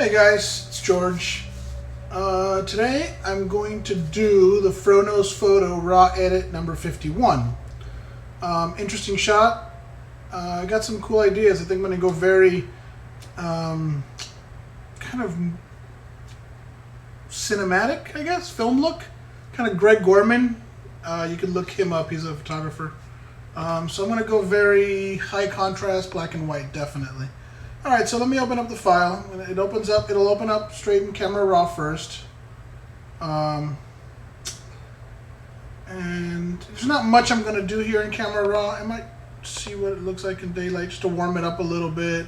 Hey guys, it's George. Today I'm going to do the FroKnowsPhoto Raw Edit number 51. Interesting shot. I got some cool ideas. I think I'm going to go very kind of cinematic, I guess, film look. Kind of Greg Gorman. You can look him up, he's a photographer. So I'm going to go very high contrast, black and white, definitely. Alright, so let me open up the file. It'll open up straight in Camera Raw first. And there's not much I'm going to do here in Camera Raw. I might see what it looks like in daylight just to warm it up a little bit.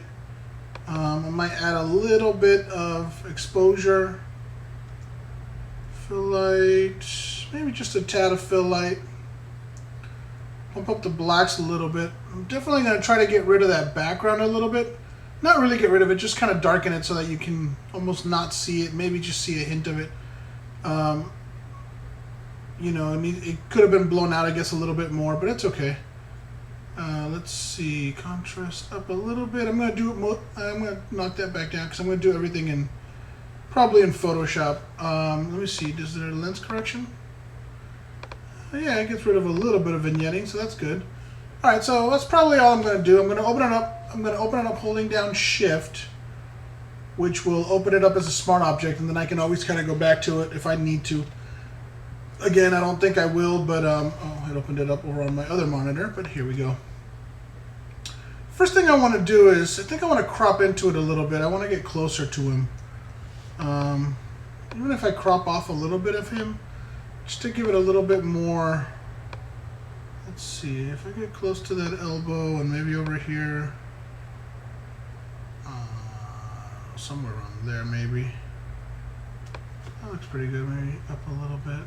I might add a little bit of exposure. Fill light, maybe just a tad of fill light. Pump up the blacks a little bit. I'm definitely going to try to get rid of that background a little bit. Not really get rid of it, just kind of darken it so that you can almost not see it, maybe just see a hint of it. You know, I mean, it could have been blown out, I guess, a little bit more, but it's okay. Let's see, contrast up a little bit. I'm going to knock that back down because I'm going to do everything probably in Photoshop. Let me see, does there lens correction? Yeah, it gets rid of a little bit of vignetting, so that's good. All right, so that's probably all I'm going to do. I'm going to open it up. I'm going to open it up holding down Shift, which will open it up as a smart object, and then I can always kind of go back to it if I need to. Again, I don't think I will, but oh, it opened it up over on my other monitor, but here we go. First thing I want to do is, I think I want to crop into it a little bit. I want to get closer to him. Even if I crop off a little bit of him, just to give it a little bit more. Let's see, if I get close to that elbow and maybe over here, somewhere around there maybe. That looks pretty good, maybe up a little bit.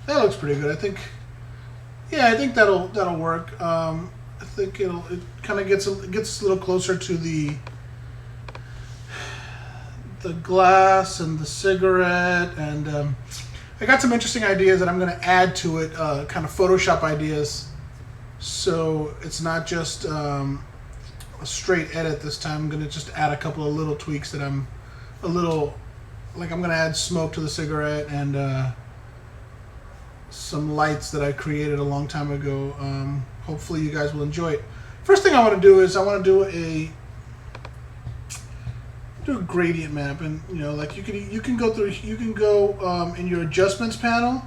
That looks pretty good, I think. Yeah, I think that'll work. I think it kind of gets a little closer to the glass and the cigarette, and I got some interesting ideas that I'm going to add to it, kind of Photoshop ideas. So it's not just a straight edit this time. I'm going to just add a couple of little tweaks that I'm going to add smoke to the cigarette and some lights that I created a long time ago. Hopefully you guys will enjoy it. First thing I want to do is I want to do a gradient map, and you know, like you can go in your adjustments panel,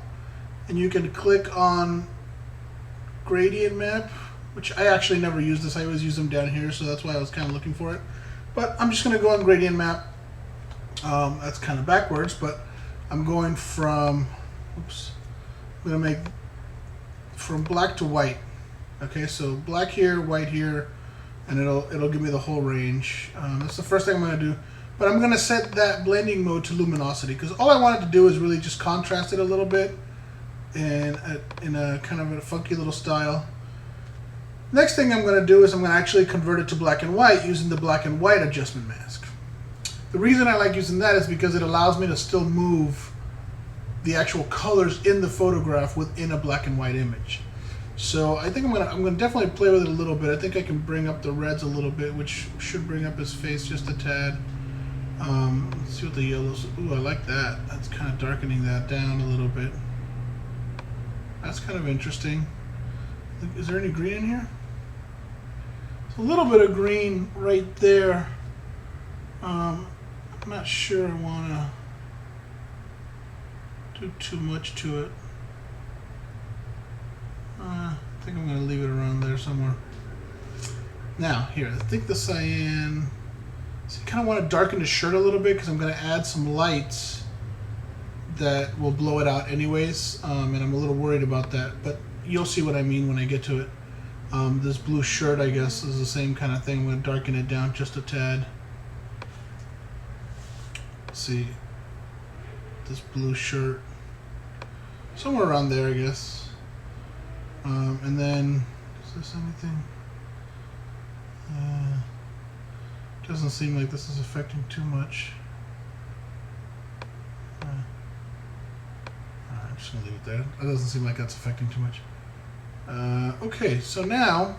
and you can click on gradient map, which I actually never use this. I always use them down here, so that's why I was kind of looking for it. But I'm just going to go on gradient map. That's kind of backwards, but I'm going from, oops, I'm going to make from black to white. Okay, so black here, white here, and it'll give me the whole range. That's the first thing I'm going to do. But I'm going to set that blending mode to luminosity, because all I wanted to do is really just contrast it a little bit in a kind of a funky little style. Next thing I'm going to do is I'm going to actually convert it to black and white using the black and white adjustment mask. The reason I like using that is because it allows me to still move the actual colors in the photograph within a black and white image. So I think I'm gonna definitely play with it a little bit. I think I can bring up the reds a little bit, which should bring up his face just a tad. Let's see what the yellows. Ooh, I like that. That's kind of darkening that down a little bit. That's kind of interesting. Is there any green in here? There's a little bit of green right there. I'm not sure I want to do too much to it. I think I'm going to leave it around there somewhere. Now, here, I think the cyan. So I kind of want to darken the shirt a little bit because I'm going to add some lights that will blow it out anyways. And I'm a little worried about that, but you'll see what I mean when I get to it. This blue shirt, I guess, is the same kind of thing. I'm going to darken it down just a tad. Let's see. This blue shirt. Somewhere around there, I guess. And then, is this anything? Doesn't seem like this is affecting too much. I'm just gonna leave it there. That doesn't seem like that's affecting too much. Okay, so now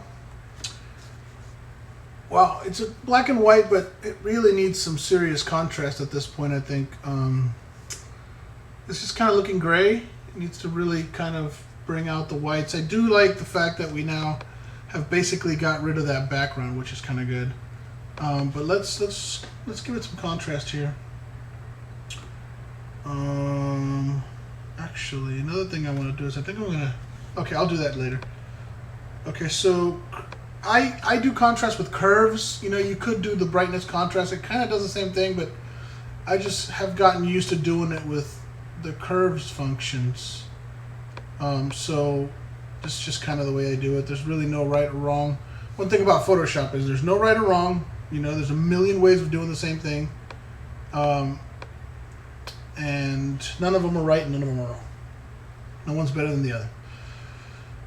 Well, it's a black and white, but it really needs some serious contrast at this point, I think. It's just kind of looking gray. It needs to really kind of bring out the whites. I do like the fact that we now have basically got rid of that background, which is kind of good. But let's give it some contrast here. Actually, another thing I want to do is I think I'm gonna. Okay, I'll do that later. Okay, so I do contrast with curves. You know, you could do the brightness contrast. It kind of does the same thing, but I just have gotten used to doing it with the curves functions. So this is just kind of the way I do it. There's really no right or wrong. One thing about Photoshop is there's no right or wrong. You know, there's a million ways of doing the same thing. And none of them are right and none of them are wrong. No one's better than the other.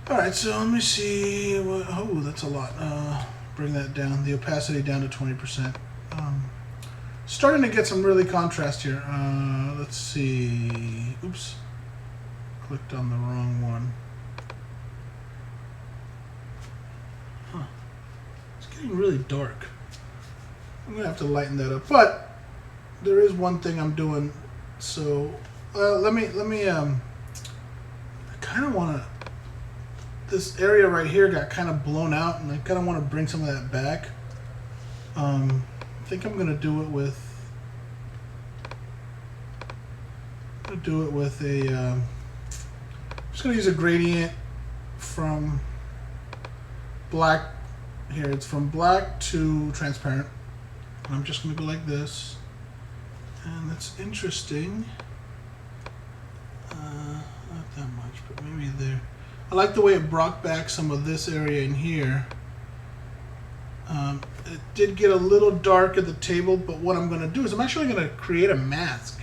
Alright, so let me see. Oh, that's a lot. Bring that down. The opacity down to 20%. Starting to get some really contrast here. Let's see. Oops. Clicked on the wrong one. Huh. It's getting really dark. I'm going to have to lighten that up. But there is one thing I'm doing. So let me I kind of want to, this area right here got kind of blown out and I kind of want to bring some of that back. I think I'm going to do it with a I'm just going to use a gradient from black here. It's from black to transparent. And I'm just going to go like this. And that's interesting. Not that much, but maybe there. I like the way it brought back some of this area in here. It did get a little dark at the table, but what I'm going to do is I'm actually going to create a mask.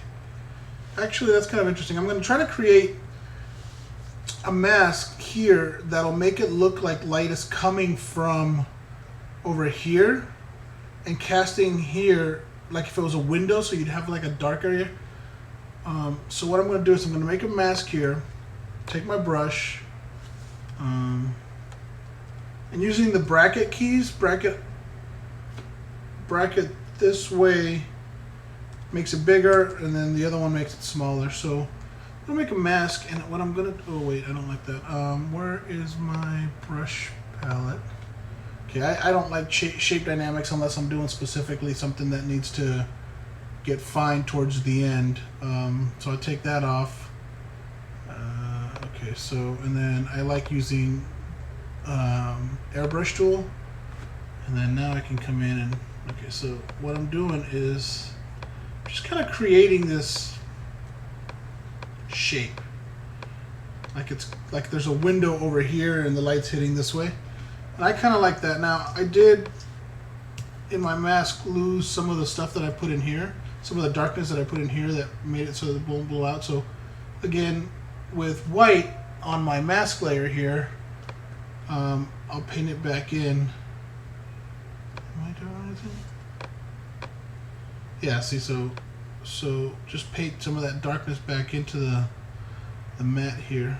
Actually, that's kind of interesting. I'm going to try to create a mask here that'll make it look like light is coming from over here and casting here like if it was a window, so you'd have like a dark area. So what I'm going to do is I'm going to make a mask here, take my brush, and using the bracket keys, bracket this way makes it bigger, and then the other one makes it smaller. So I'm going to make a mask, and what I'm going to, oh wait, I don't like that. Where is my brush palette? Okay, I don't like shape dynamics unless I'm doing specifically something that needs to get fine towards the end. So I take that off. Okay, so, and then I like using airbrush tool. And then now I can come in and, okay, so what I'm doing is just kind of creating this shape. Like it's like there's a window over here and the light's hitting this way. And I kind of like that. Now, I did, in my mask, lose some of the stuff that I put in here. Some of the darkness that I put in here that made it so that it won't blow out. So, again, with white on my mask layer here, I'll paint it back in. Am I doing anything? Yeah, see, so just paint some of that darkness back into the matte here.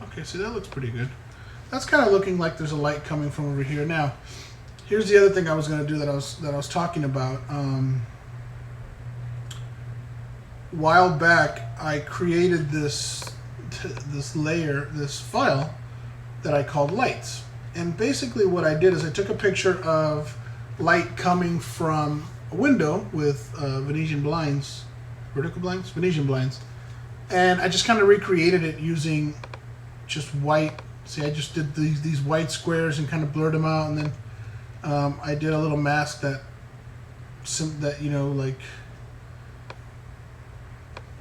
Okay, see, that looks pretty good. That's kind of looking like there's a light coming from over here. Now, here's the other thing I was going to do that I was talking about. A while back, I created this layer, this file that I called lights. And basically, what I did is I took a picture of light coming from a window with Venetian blinds, Venetian blinds, and I just kind of recreated it using just white. See, I just did these white squares and kind of blurred them out, and then I did a little mask that you know, like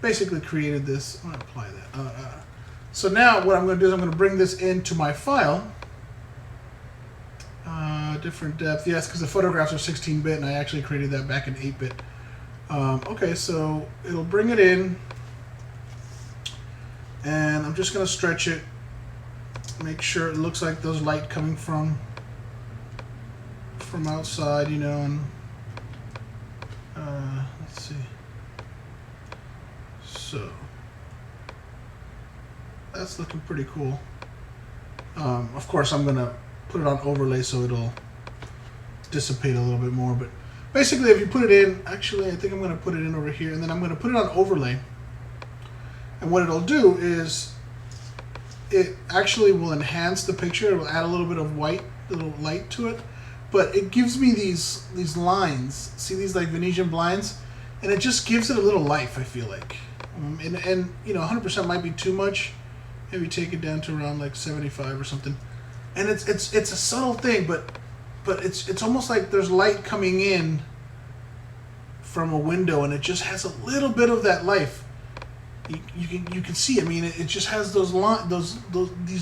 basically created this. I'm gonna apply that. So now what I'm going to do is I'm going to bring this into my file. Different depth, yes, because the photographs are 16-bit, and I actually created that back in 8-bit. Okay, so it'll bring it in, and I'm just going to stretch it. Make sure it looks like there's light coming from outside, you know, and let's see. So that's looking pretty cool. Of course, I'm gonna put it on overlay so it'll dissipate a little bit more. But basically, if you put it in, actually, I think I'm going to put it in over here, and then I'm going to put it on overlay. And what it'll do is it actually will enhance the picture. It will add a little bit of white, a little light to it. But it gives me these lines. See these like Venetian blinds? And it just gives it a little life, I feel like. And you know, 100% might be too much. Maybe take it down to around like 75 or something. And it's a subtle thing, but it's almost like there's light coming in from a window, and it just has a little bit of that life. You can see. I mean, it just has these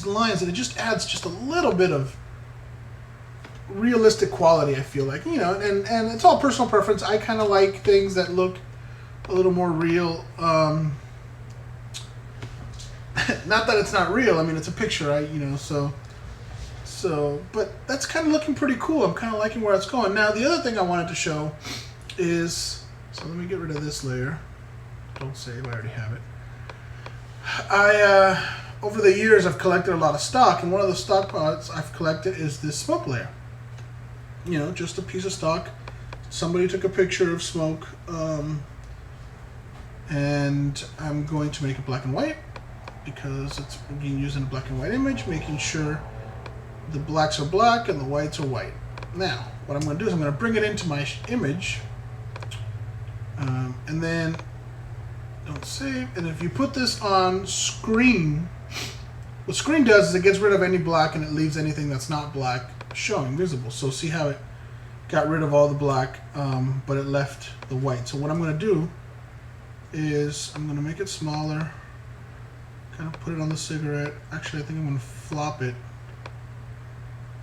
lines, and it just adds just a little bit of realistic quality, I feel like, you know, and it's all personal preference. I kind of like things that look a little more real. Not that it's not real. I mean, it's a picture, right? You know, so, but that's kind of looking pretty cool. I'm kind of liking where it's going. Now, the other thing I wanted to show is, so let me get rid of this layer. Don't save, I already have it. Over the years, I've collected a lot of stock, and one of the stock parts I've collected is this smoke layer. You know, just a piece of stock. Somebody took a picture of smoke, and I'm going to make it black and white because it's being used in a black and white image, making sure the blacks are black and the whites are white. Now, what I'm going to do is I'm going to bring it into my image, and then don't save. And if you put this on screen, what screen does is it gets rid of any black and it leaves anything that's not black showing, visible. So see how it got rid of all the black, but it left the white. So what I'm going to do is I'm going to make it smaller, kind of put it on the cigarette. Actually, I think I'm going to flop it,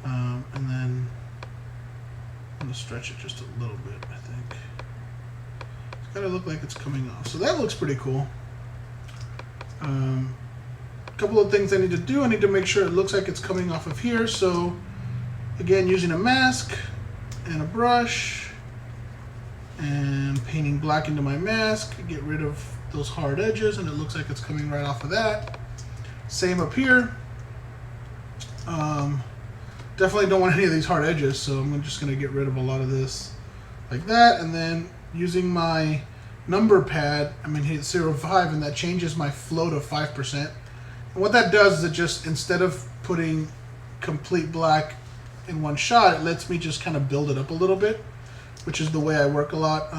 and then I'm going to stretch it just a little bit, I think. It's got to look like it's coming off. So that looks pretty cool. A couple of things I need to do. I need to make sure it looks like it's coming off of here. So again, using a mask and a brush and painting black into my mask, get rid of those hard edges, and it looks like it's coming right off of that. Same up here. Definitely don't want any of these hard edges, so I'm just going to get rid of a lot of this like that, and then using my number pad, I'm going to hit 0.5, and that changes my flow to 5%. And what that does is it just, instead of putting complete black in one shot, it lets me just kind of build it up a little bit, which is the way I work a lot.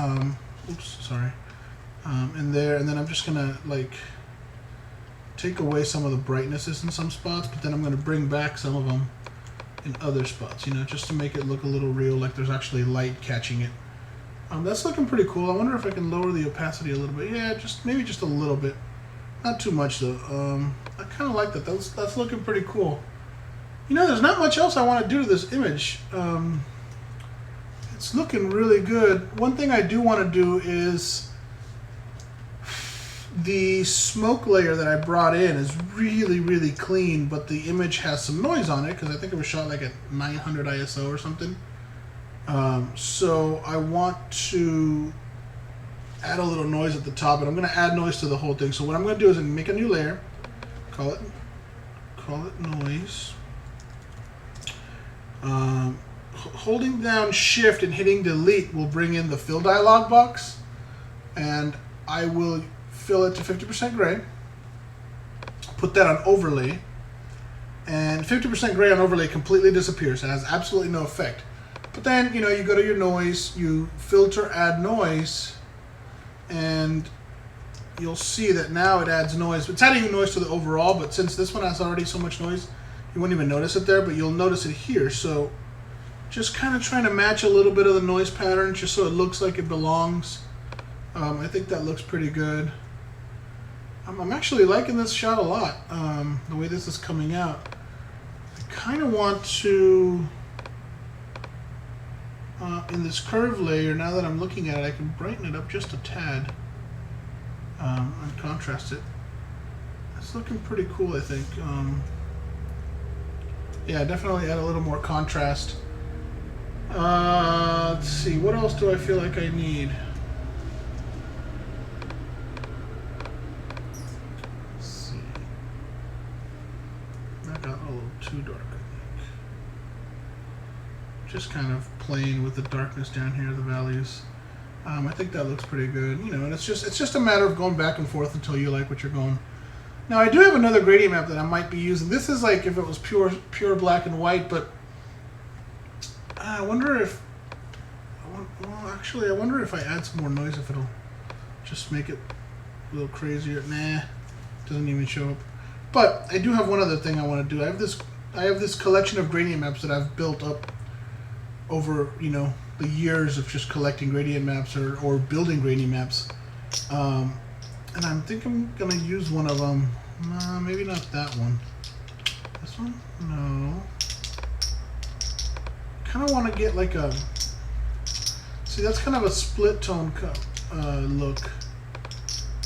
In there, and then I'm just gonna like take away some of the brightnesses in some spots, but then I'm gonna bring back some of them in other spots, you know, just to make it look a little real, like there's actually light catching it. That's looking pretty cool. I wonder if I can lower the opacity a little bit. Yeah, maybe just a little bit, not too much though. I kind of like that. That's looking pretty cool. You know, there's not much else I want to do to this image. It's looking really good. One thing I do want to do is the smoke layer that I brought in is really, really clean, but the image has some noise on it because I think it was shot like at 900 ISO or something. So I want to add a little noise at the top, and I'm going to add noise to the whole thing. So what I'm going to do is make a new layer, call it noise. Holding down shift and hitting delete will bring in the fill dialog box, and I will fill it to 50% gray, put that on overlay, and 50% gray on overlay completely disappears. It has absolutely no effect. But then, you know, you go to your noise, you filter add noise, and you'll see that now it adds noise. It's adding noise to the overall, but since this one has already so much noise, you won't even notice it there, but you'll notice it here. So just kind of trying to match a little bit of the noise pattern just so it looks like it belongs. I think that looks pretty good. I'm actually liking this shot a lot, the way this is coming out. I kind of want to, in this curve layer, now that I'm looking at it, I can brighten it up just a tad and contrast it. It's looking pretty cool, I think. Yeah, definitely add a little more contrast. Let's see, what else do I feel like I need? Let's see. That got a little too dark, I think. just kind of playing with the darkness down here, the values. I think that looks pretty good, you know, and it's just a matter of going back and forth until you like what you're going. Now I do have another gradient map that I might be using. This is like if it was pure black and white, but I wonder if, well, actually I wonder if I add some more noise if it'll just make it a little crazier. Nah, doesn't even show up. But I do have one other thing I want to do. I have this collection of gradient maps that I've built up over, you know, the years of just collecting gradient maps or building gradient maps. And I think I'm going to use one of them. Maybe not that one. This one? No. Kind of want to get like a... See, that's kind of a split tone look.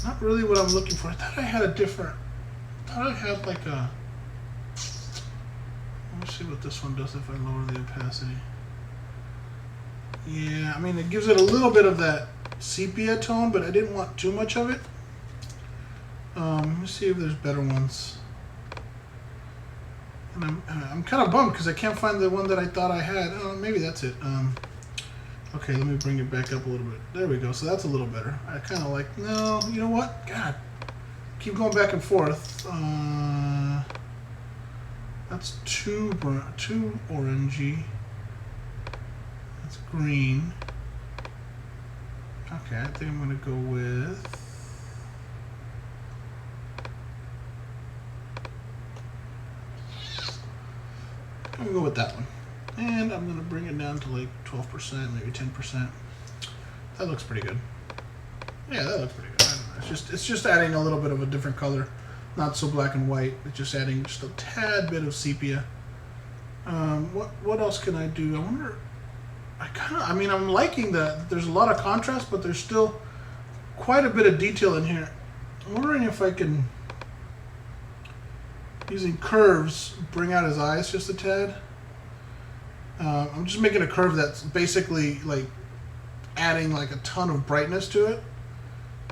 Not really what I'm looking for. I thought I had a different... I thought I had like a... Let me see what this one does if I lower the opacity. Yeah, I mean, it gives it a little bit of that sepia tone, but I didn't want too much of it. Let me see if there's better ones. And I'm kind of bummed because I can't find the one that I thought I had. Oh, maybe that's it. Okay, let me bring it back up a little bit. There we go. So that's a little better. I kind of like, no, you know what? God, keep going back and forth. That's too orangey. That's green. Okay, I think I'm going to go with... I'm going to go with that one. And I'm going to bring it down to like 12%, maybe 10%. That looks pretty good. Yeah, that looks pretty good. I don't know. It's just adding a little bit of a different color. Not so black and white. It's just adding just a tad bit of sepia. What else can I do? I wonder... I mean, I'm liking that there's a lot of contrast, but there's still quite a bit of detail in here. I'm wondering if I can... Using curves, bring out his eyes just a tad. I'm just making a curve that's basically like adding like a ton of brightness to it.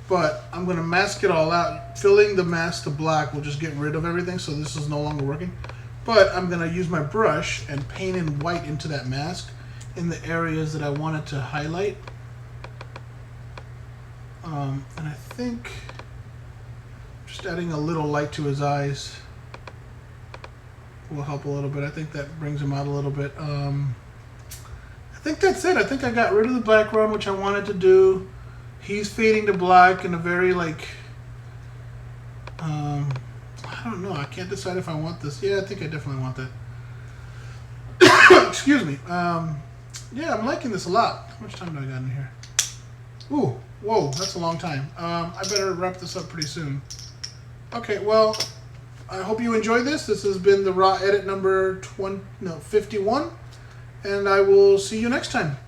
But I'm going to mask it all out. Filling the mask to black will just get rid of everything, so this is no longer working. But I'm going to use my brush and paint in white into that mask in the areas that I wanted to highlight. And I think just adding a little light to his eyes will help a little bit. I think that brings him out a little bit. I think that's it. I think I got rid of the background, which I wanted to do. He's fading to black in a very like, I don't know. I can't decide if I want this. Yeah, I think I definitely want that. Excuse me. Yeah, I'm liking this a lot. How much time do I got in here? Ooh, whoa, that's a long time. I better wrap this up pretty soon. Okay, well, I hope you enjoyed this. This has been the raw edit number 51, and I will see you next time.